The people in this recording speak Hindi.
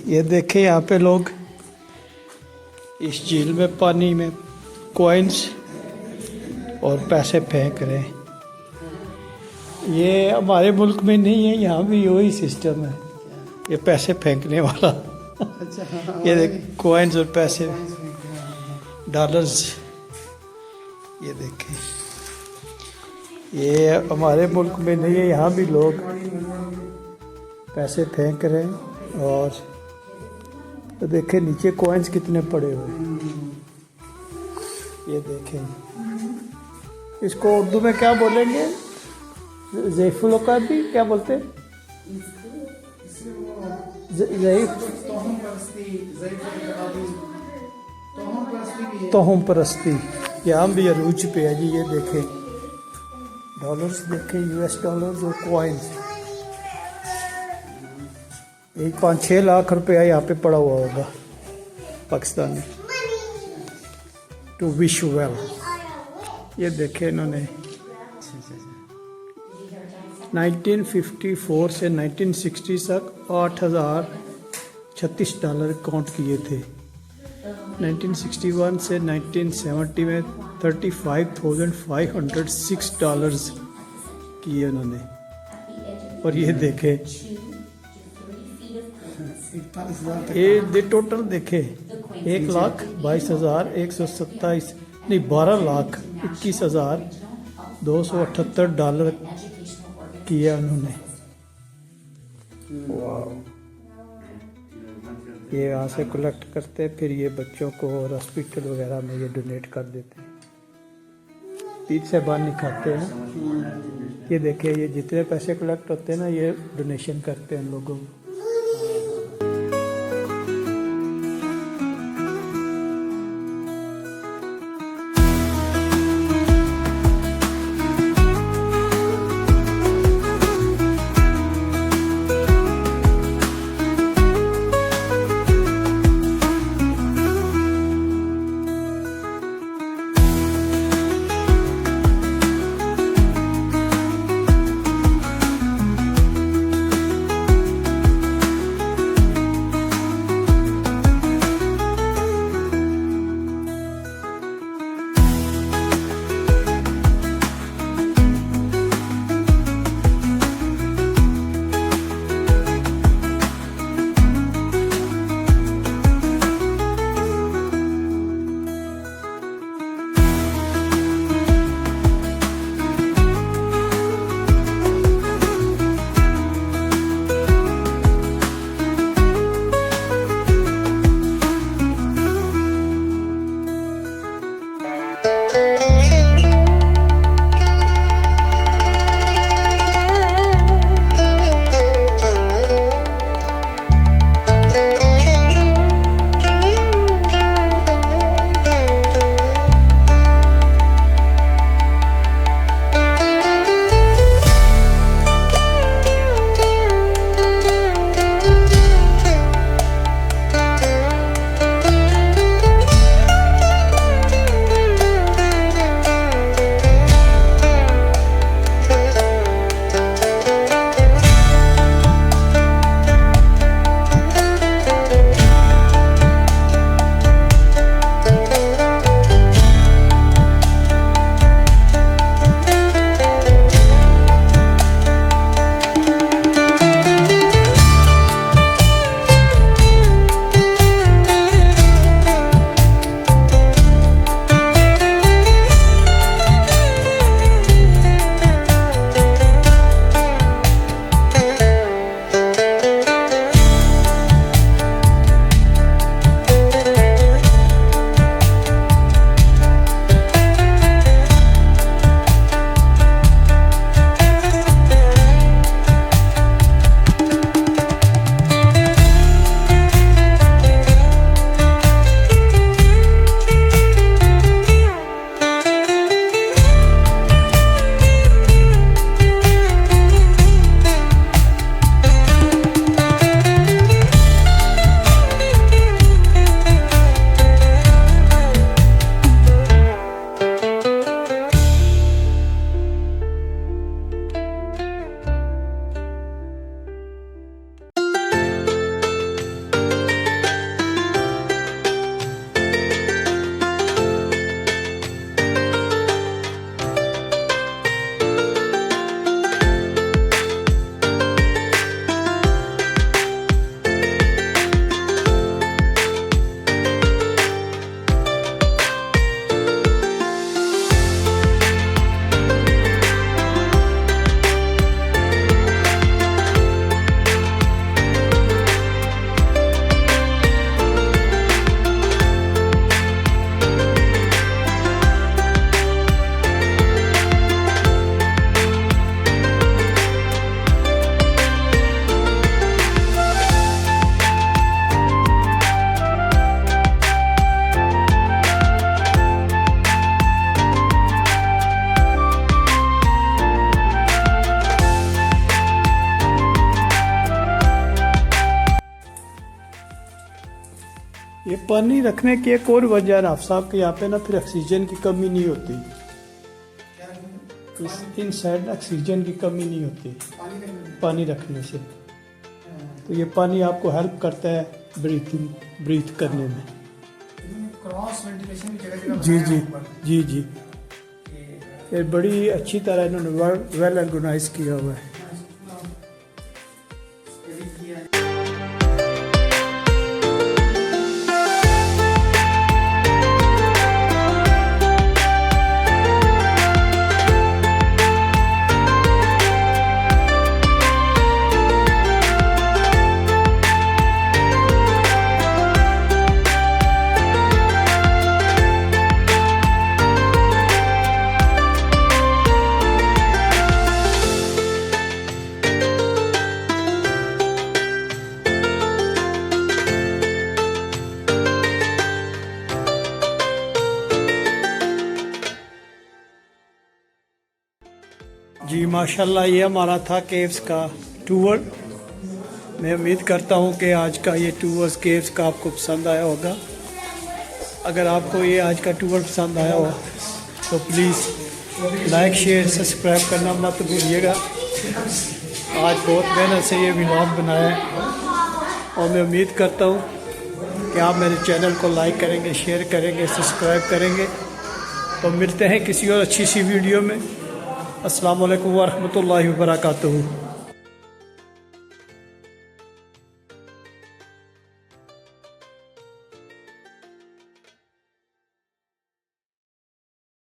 ये देखें यहाँ पे लोग इस झील में पानी में कॉइन्स और पैसे फेंक रहे हैं। ये हमारे मुल्क में नहीं है, यहाँ भी वही सिस्टम है, ये पैसे फेंकने वाला। ये देख कॉइन्स और पैसे, डॉलर्स, ये देखें, ये हमारे मुल्क में नहीं है, यहाँ भी लोग पैसे फेंक रहे हैं। और तो देखें नीचे कॉइन्स कितने पड़े हुए हैं, ये देखें। इसको उर्दू में क्या बोलेंगे? ज़ैफ़ुल का भी क्या बोलते हैं? तोहम परस्ती, यहाँ भी अरूज पे है जी। ये देखें डॉलर्स, देखें US डॉलर्स और कॉइन्स। यही 5-6 लाख रुपया यहाँ पे पड़ा हुआ होगा पाकिस्तानी। टू विश वेल, ये देखें इन्होंने 1954 से 1960 तक 8,036 डॉलर काउंट किए थे। 1961 से 1970 में 35,506 डॉलर्स किए उन्होंने। और ये देखे ये टोटल देखे 1,22,127 नहीं 12,21,278 डॉलर किया उन्होंने। ये यहाँ से कलेक्ट करते, फिर ये बच्चों को हॉस्पिटल वगैरह में ये डोनेट कर देते हैं। पीठ से बाहर नहीं खाते हैं। ये देखिए, ये जितने पैसे कलेक्ट होते हैं ना, ये डोनेशन करते हैं लोगों को। ये पानी रखने की एक और वजह है साहब कि यहाँ पे ना फिर ऑक्सीजन की कमी नहीं होती। इन साइड ऑक्सीजन की कमी नहीं होती पानी रखने से। तो ये पानी आपको हेल्प करता है ब्रीथ करने में। क्रॉस वेंटिलेशन की जगह जी जी जी जी, ये बड़ी अच्छी तरह इन्होंने वेल ऑर्गेनाइज किया हुआ है। जी माशाल्लाह, ये हमारा था केव्स का टूर। मैं उम्मीद करता हूँ कि आज का ये टूर केव्स का आपको पसंद आया होगा। अगर आपको ये आज का टूर पसंद आया हो तो प्लीज़ लाइक शेयर सब्सक्राइब करना मत भूलिएगा। आज बहुत मेहनत से ये व्लॉग बनाया है और मैं उम्मीद करता हूँ कि आप मेरे चैनल को लाइक करेंगे, शेयर करेंगे, सब्सक्राइब करेंगे। तो मिलते हैं किसी और अच्छी सी वीडियो में। अस्सलाम वालेकुम व रहमतुल्लाहि व बरकातुहू।